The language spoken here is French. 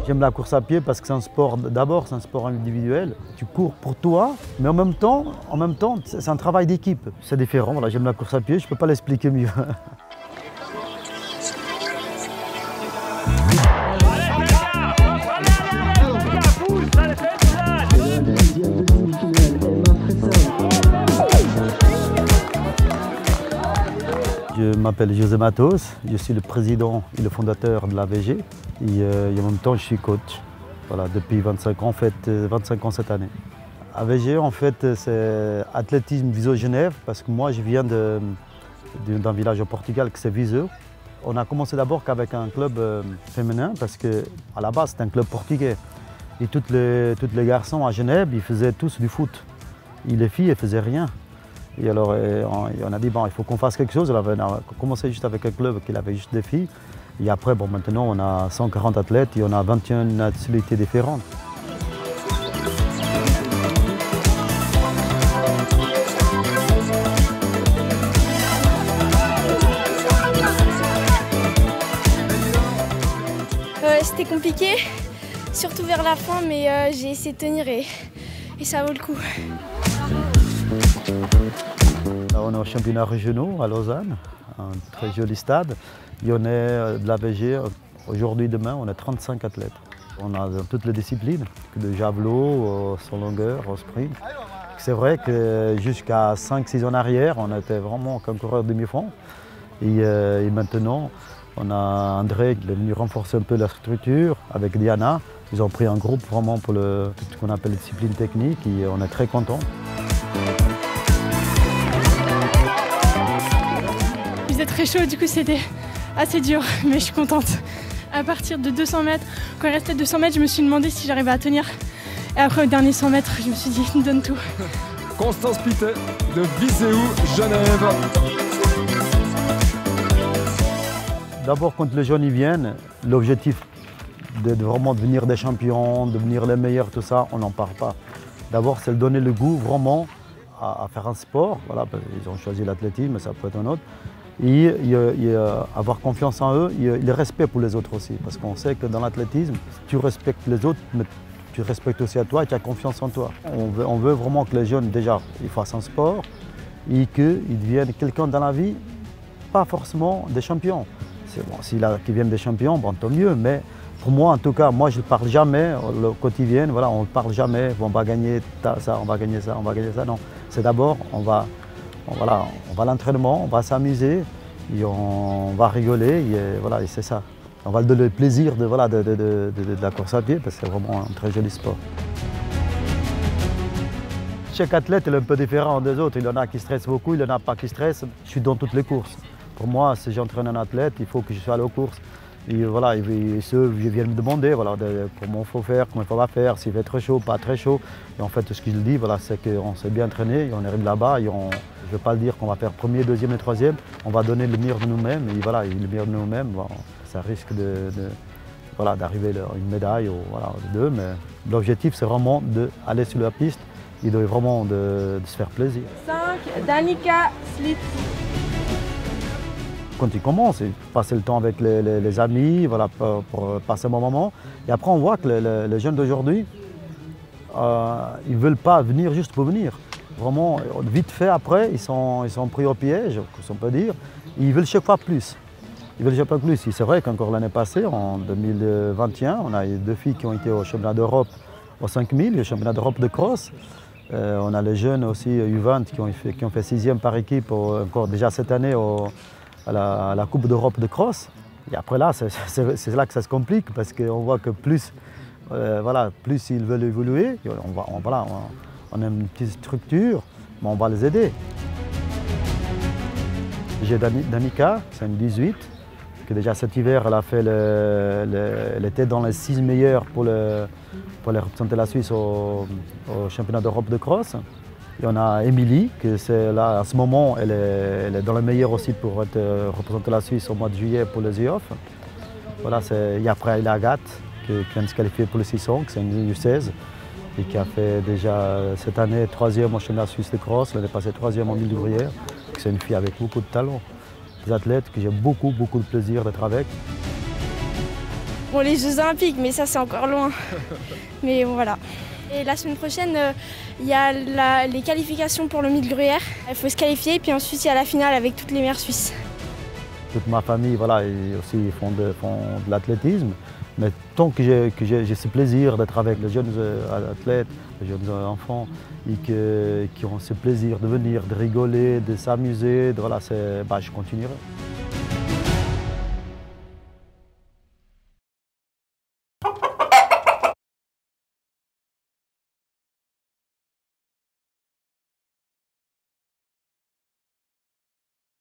J'aime la course à pied parce que c'est un sport, d'abord c'est un sport individuel. Tu cours pour toi, mais en même temps c'est un travail d'équipe. C'est différent, voilà, j'aime la course à pied, je ne peux pas l'expliquer mieux. Je m'appelle José Matos, je suis le président et le fondateur de l'AVG et en même temps je suis coach. Voilà, depuis 25 ans, en fait 25 ans cette année. AVG en fait c'est athlétisme Viseu-Genève parce que moi je viens d'un village au Portugal qui c'est Viseu. On a commencé d'abord qu'avec un club féminin parce qu'à la base c'est un club portugais. Et tous les garçons à Genève ils faisaient tous du foot. Et les filles elles faisaient rien. Et alors on a dit bon il faut qu'on fasse quelque chose. Alors, on a commencé juste avec un club qui avait juste des filles. Et après bon maintenant on a 140 athlètes et on a 21 nationalités différentes. C'était compliqué, surtout vers la fin, mais j'ai essayé de tenir et ça vaut le coup. Là, on est au championnat régionaux à Lausanne, un très joli stade. Et on est de l'AVG, aujourd'hui, demain, on a 35 athlètes. On a dans toutes les disciplines, de javelot, sans longueur, au sprint. C'est vrai que jusqu'à 5-6 ans en arrière, on était vraiment qu'un coureur demi-fond. Et maintenant, on a André qui est venu renforcer un peu la structure avec Diana. Ils ont pris un groupe vraiment pour tout ce qu'on appelle les disciplines techniques et on est très contents. Il faisait très chaud, du coup c'était assez dur, mais je suis contente. À partir de 200 mètres, quand il restait 200 mètres, je me suis demandé si j'arrivais à tenir. Et après au dernier 100 mètres, je me suis dit, donne tout. Constance Pittet de Viseu, Genève. D'abord, quand les jeunes y viennent, l'objectif de vraiment devenir des champions, devenir les meilleurs, tout ça, on n'en parle pas. D'abord, c'est de donner le goût vraiment à faire un sport. Voilà, ils ont choisi l'athlétisme, mais ça peut être un autre. Et avoir confiance en eux et le respect pour les autres aussi. Parce qu'on sait que dans l'athlétisme, tu respectes les autres, mais tu respectes aussi à toi et tu as confiance en toi. On veut vraiment que les jeunes, déjà, ils fassent un sport et qu'ils deviennent quelqu'un dans la vie, pas forcément des champions. Bon, qu'ils viennent des champions, bon, tant mieux, mais pour moi, en tout cas, moi je ne parle jamais, quand ils viennent, voilà, on ne parle jamais, on va gagner ça, on va gagner ça, on va gagner ça, non. C'est d'abord, on va à l'entraînement, on va s'amuser, et on va rigoler, et voilà, et c'est ça. On va donner le plaisir de la course à pied, parce que c'est vraiment un très joli sport. Chaque athlète est un peu différent des autres, il y en a qui stressent beaucoup, il y en a pas qui stressent. Je suis dans toutes les courses. Pour moi, si j'entraîne un athlète, il faut que je sois allé aux courses. Et voilà, ceux viennent me demander voilà, comment il faut faire, comment il ne faut pas faire, s'il fait très chaud, pas très chaud. Et en fait, ce que je dis, voilà, c'est qu'on s'est bien entraîné, et on arrive là-bas, et je ne veux pas dire qu'on va faire premier, deuxième et troisième, on va donner le meilleur de nous-mêmes, et voilà, et le meilleur de nous-mêmes, bon, ça risque d'arriver à une médaille ou deux, mais l'objectif, c'est vraiment d'aller sur la piste et vraiment de se faire plaisir. 5, Danica Slit. Quand ils commencent, ils passent le temps avec les amis, voilà, pour passer un bon moment. Et après, on voit que les jeunes d'aujourd'hui, ils ne veulent pas venir juste pour venir. Vraiment, vite fait après, ils sont pris au piège, si on peut dire. Et ils veulent chaque fois plus. Ils veulent chaque fois plus. Et c'est vrai qu'encore l'année passée, en 2021, on a eu 2 filles qui ont été au championnat d'Europe au 5000, au championnat d'Europe de cross. On a les jeunes aussi, U20, qui ont fait 6e par équipe, encore déjà cette année, à la Coupe d'Europe de cross. Et après là, c'est là que ça se complique parce qu'on voit que plus ils veulent évoluer, on a une petite structure, mais on va les aider. J'ai Danica, c'est une 18, qui déjà cet hiver, elle était dans les 6 meilleurs pour aller représenter la Suisse au championnat d'Europe de cross. Et on a Émilie, qui c'est là, à ce moment, elle est dans les meilleurs aussi pour représenter la Suisse au mois de juillet pour les UOF. Voilà, et après, il y a Agathe, qui vient de se qualifier pour le 600, qui c'est une U16, et qui a fait déjà cette année 3e au championnat suisse de cross, l'année passée 3e en mille ouvrière. C'est une fille avec beaucoup de talent. Des athlètes que j'ai beaucoup de plaisir d'être avec. Bon, les Jeux Olympiques, mais ça c'est encore loin. Mais bon, voilà. Et la semaine prochaine, il y a les qualifications pour le 1000 Gruyère. Il faut se qualifier, puis ensuite il y a la finale avec toutes les meilleures Suisses. Toute ma famille, voilà, ils font de l'athlétisme. Mais tant que j'ai ce plaisir d'être avec les jeunes athlètes, les jeunes enfants, et qui ont ce plaisir de venir, de rigoler, de s'amuser, voilà, je continuerai.